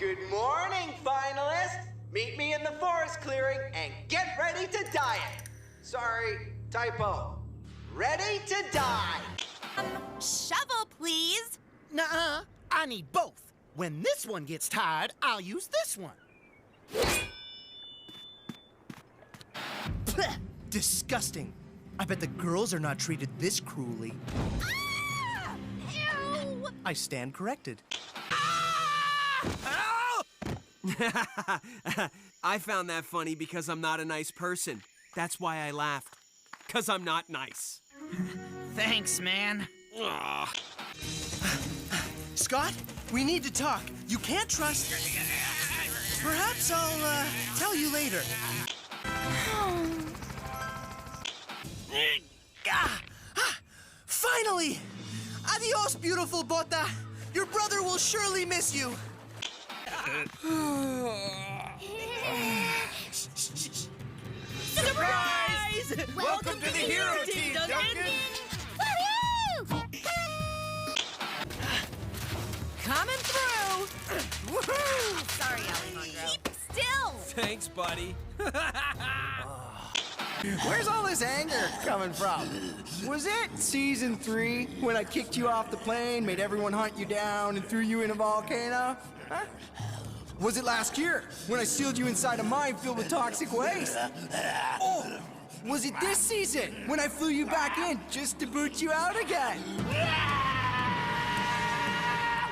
Good morning, finalists! Meet me in the forest clearing and get ready to diet. Sorry, typo. Ready to die. Shovel, please. Nuh-uh. I need both. When this one gets tired, I'll use this one. Blech, disgusting. I bet the girls are not treated this cruelly. Ah! Ew! I stand corrected. I found that funny because I'm not a nice person. That's why I laughed. 'Cause I'm not nice. Thanks, man. Ugh. Scott, we need to talk. You can't trust... Perhaps I'll, tell you later. Finally! Adios, beautiful Bota. Your brother will surely miss you. Surprise! Welcome to the hero team, Duncan! Woohoo! Coming through! Woohoo! Sorry, Alejandro. Keep still! Thanks, buddy. Where's all this anger coming from? Was it season 3 when I kicked you off the plane, made everyone hunt you down, and threw you in a volcano? Huh? Was it last year when I sealed you inside a mine filled with toxic waste? Oh, was it this season when I flew you back in just to boot you out again?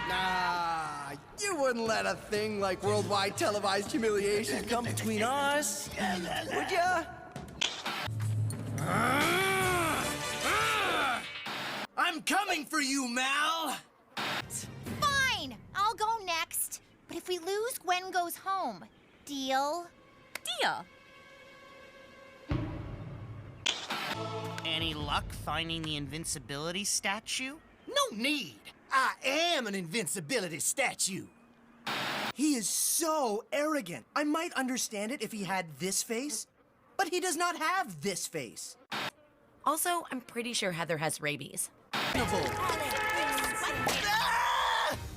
Nah, you wouldn't let a thing like worldwide televised humiliation come between us, would ya? I'm coming for you, Mal! Fine! I'll go next. But if we lose, Gwen goes home. Deal? Deal. Any luck finding the invincibility statue? No need. I am an invincibility statue. He is so arrogant. I might understand it if he had this face, but he does not have this face. Also, I'm pretty sure Heather has rabies. Ah!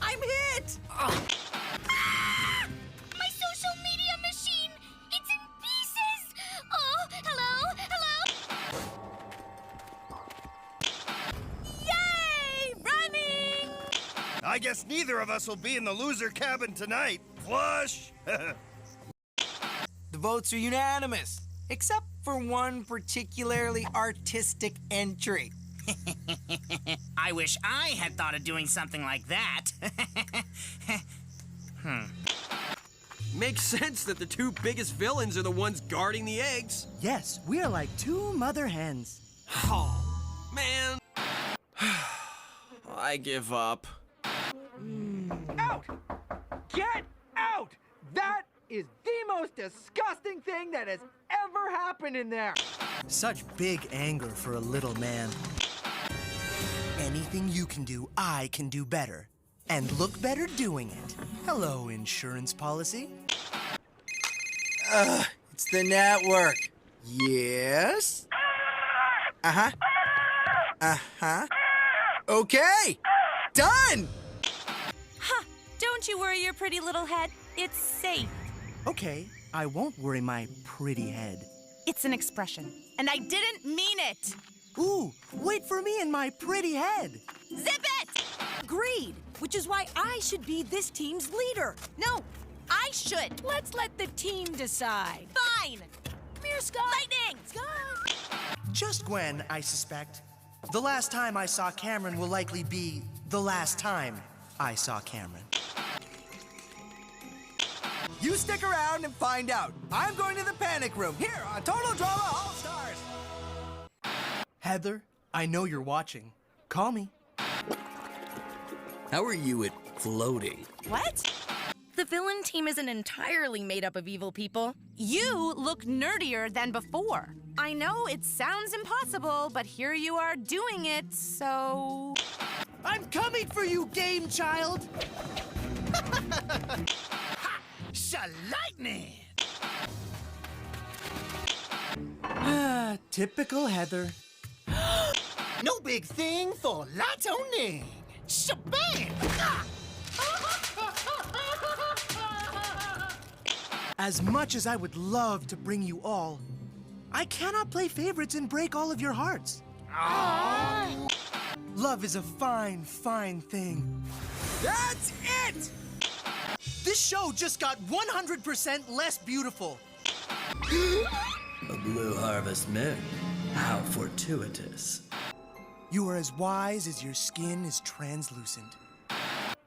I'm hit! Ah! My social media machine! It's in pieces! Oh, hello? Hello? Yay! Running! I guess neither of us will be in the loser cabin tonight. Flush! The votes are unanimous, except for one particularly artistic entry. I wish I had thought of doing something like that. Makes sense that the two biggest villains are the ones guarding the eggs. Yes, we are like two mother hens. Oh, man. I give up. Out! Get out! That is the most disgusting thing that has ever happened in there. Such big anger for a little man. Anything you can do, I can do better. And look better doing it. Hello, insurance policy. It's the network. Yes? Uh-huh. Uh-huh. Okay! Done! Ha! Don't you worry your pretty little head. It's safe. Okay, I won't worry my pretty head. It's an expression, and I didn't mean it. Ooh, wait for me and my pretty head. Zip it! Agreed, which is why I should be this team's leader. No, I should. Let's let the team decide. Fine. Come here, Scott. Lightning! Scott! Just Gwen, I suspect. The last time I saw Cameron will likely be the last time I saw Cameron. You stick around and find out. I'm going to the panic room here on Total Drama All-Stars. Heather, I know you're watching. Call me. How are you at floating? What? The villain team isn't entirely made up of evil people. You look nerdier than before. I know it sounds impossible, but here you are doing it, so... I'm coming for you, game child! Lightning! Typical Heather. No big thing for lots owning. Shabam! As much as I would love to bring you all, I cannot play favorites and break all of your hearts. Love is a fine, fine thing. That's it! This show just got 100% less beautiful. A blue harvest moon. How fortuitous. You are as wise as your skin is translucent.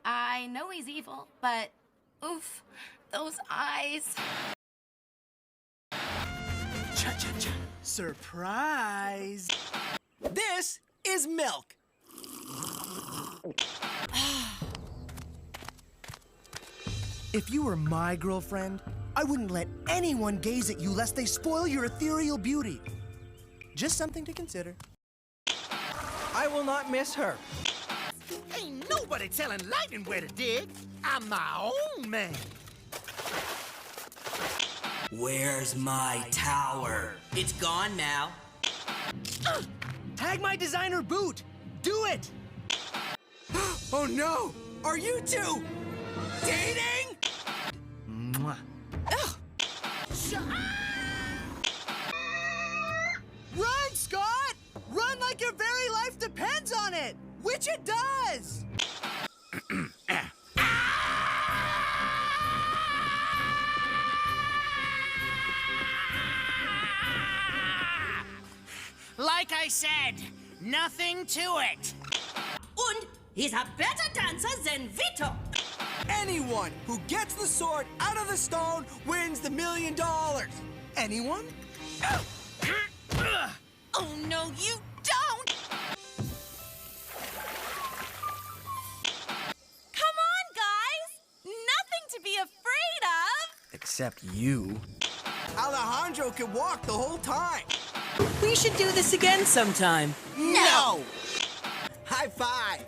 I know he's evil, but oof, those eyes. Cha-cha-cha. Surprise! This is milk. If you were my girlfriend, I wouldn't let anyone gaze at you lest they spoil your ethereal beauty. Just something to consider. I will not miss her. Ain't nobody telling lightning where to dig. I'm my own man. Where's my tower? It's gone now. Tag my designer boot! Do it! Oh no! Are you two dating? Mwah. Run, Scott! Run like your very life depends on it! Which it does! Like I said, nothing to it. Und he's a better dancer than Vito. Anyone who gets the sword out of the stone wins the $1 million. Anyone? Oh, no, you don't! Come on, guys! Nothing to be afraid of! Except you. Alejandro could walk the whole time. We should do this again sometime. No! High five.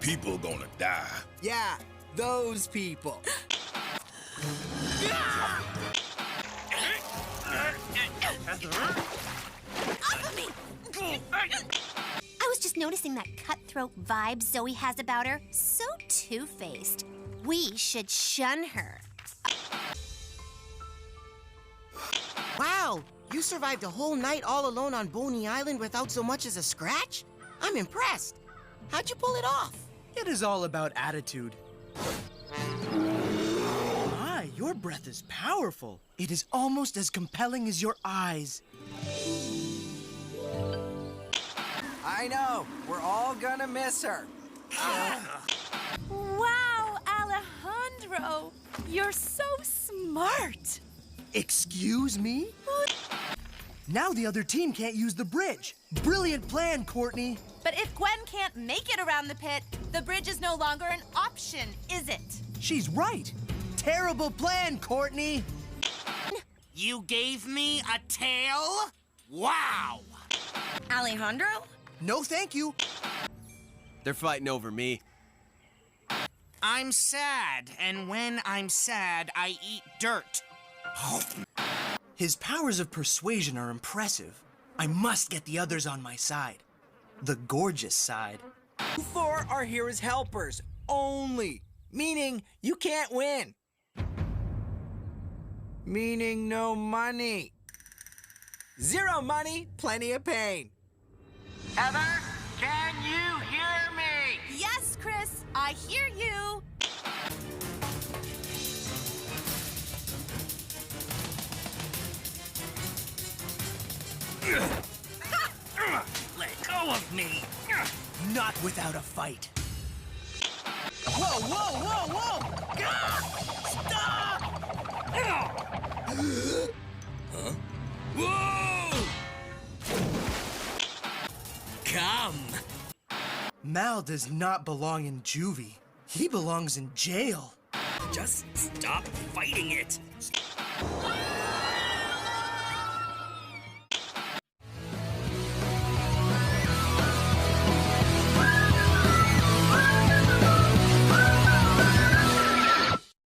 People gonna die. Yeah, those people. I was just noticing that cutthroat vibe Zoe has about her. So two-faced. We should shun her. Wow, you survived a whole night all alone on Boney Island without so much as a scratch? I'm impressed. How'd you pull it off? It is all about attitude. My, your breath is powerful. It is almost as compelling as your eyes. I know. We're all gonna miss her. Wow, Alejandro! You're so smart! Excuse me? Now the other team can't use the bridge. Brilliant plan, Courtney. But if Gwen can't make it around the pit, the bridge is no longer an option, is it? She's right. Terrible plan, Courtney. You gave me a tail? Wow! Alejandro? No, thank you. They're fighting over me. I'm sad, and when I'm sad, I eat dirt. His powers of persuasion are impressive. I must get the others on my side. The gorgeous side. You four are here as helpers only, meaning you can't win. Meaning no money. Zero money, plenty of pain. Heather, can you hear me? Yes, Chris, I hear you. Let go of me. Not without a fight. Whoa, whoa, whoa, whoa! Stop! Whoa! Come! Mal does not belong in juvie. He belongs in jail. Just stop fighting it.